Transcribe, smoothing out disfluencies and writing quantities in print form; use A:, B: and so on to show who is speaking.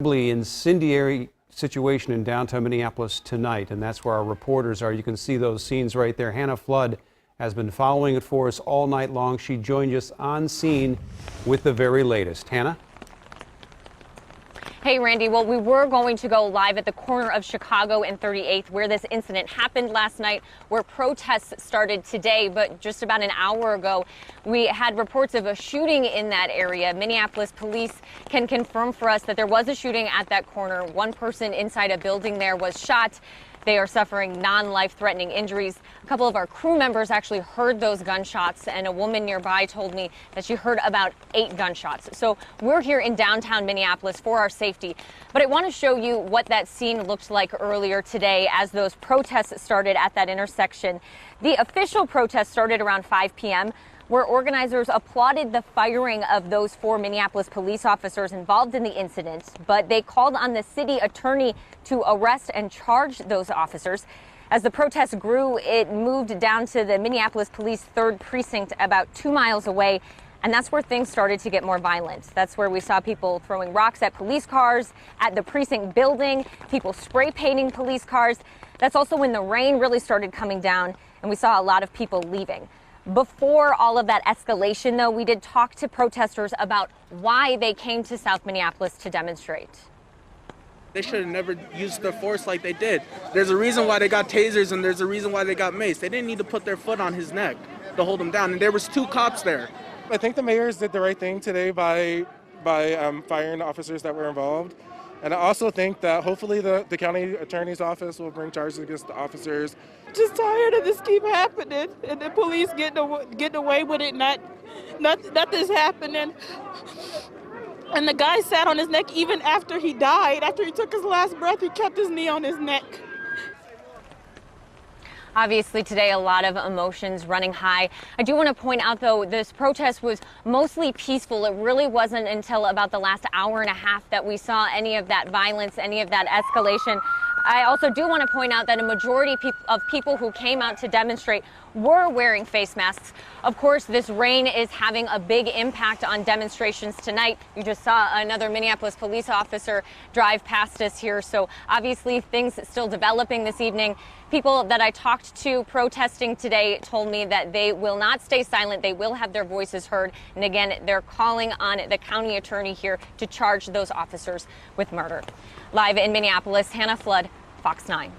A: Incendiary situation in downtown Minneapolis tonight, and that's where our reporters are. You can see those scenes right there. Hannah Flood has been following it for us all night long. She joined us on scene with the very latest. Hannah?
B: Hey, Randy. Well, we were going to go live at the corner of Chicago and 38th where this incident happened last night, where protests started today. But just about an hour ago, we had reports of a shooting in that area. Minneapolis police can confirm for us that there was a shooting at that corner. One person inside a building there was shot. They are suffering non-life-threatening injuries. A couple of our crew members actually heard those gunshots, and a woman nearby told me that she heard about 8 gunshots. So we're here in downtown Minneapolis for our safety. But I want to show you what that scene looked like earlier today as those protests started at that intersection. The official protest started around 5 p.m., where organizers applauded the firing of those 4 Minneapolis police officers involved in the incident, but they called on the city attorney to arrest and charge those officers. As the protest grew, it moved down to the Minneapolis Police Third Precinct about 2 miles away, and that's where things started to get more violent. That's where we saw people throwing rocks at police cars, at the precinct building, people spray painting police cars. That's also when the rain really started coming down, and we saw a lot of people leaving. Before all of that escalation, though, we did talk to protesters about why they came to South Minneapolis to demonstrate.
C: They should have never used the force like they did. There's a reason why they got tasers and there's a reason why they got mace. They didn't need to put their foot on his neck to hold him down. And there was 2 cops there.
D: I think the mayors did the right thing today by firing the officers that were involved. And I also think that hopefully the county attorney's office will bring charges against the officers.
E: Just tired of this keep happening and the police getting away with it, not this happening. And the guy sat on his neck even after he died. After he took his last breath, he kept his knee on his neck.
B: Obviously today, a lot of emotions running high. I do want to point out, though, this protest was mostly peaceful. It really wasn't until about the last hour and a half that we saw any of that violence, any of that escalation. I also do want to point out that a majority of people who came out to demonstrate were wearing face masks. Of course, this rain is having a big impact on demonstrations tonight. You just saw another Minneapolis police officer drive past us here. So obviously things still developing this evening. People that I talked to protesting today told me that they will not stay silent. They will have their voices heard. And again, they're calling on the county attorney here to charge those officers with murder. Live in Minneapolis, Hannah Flood, Fox 9.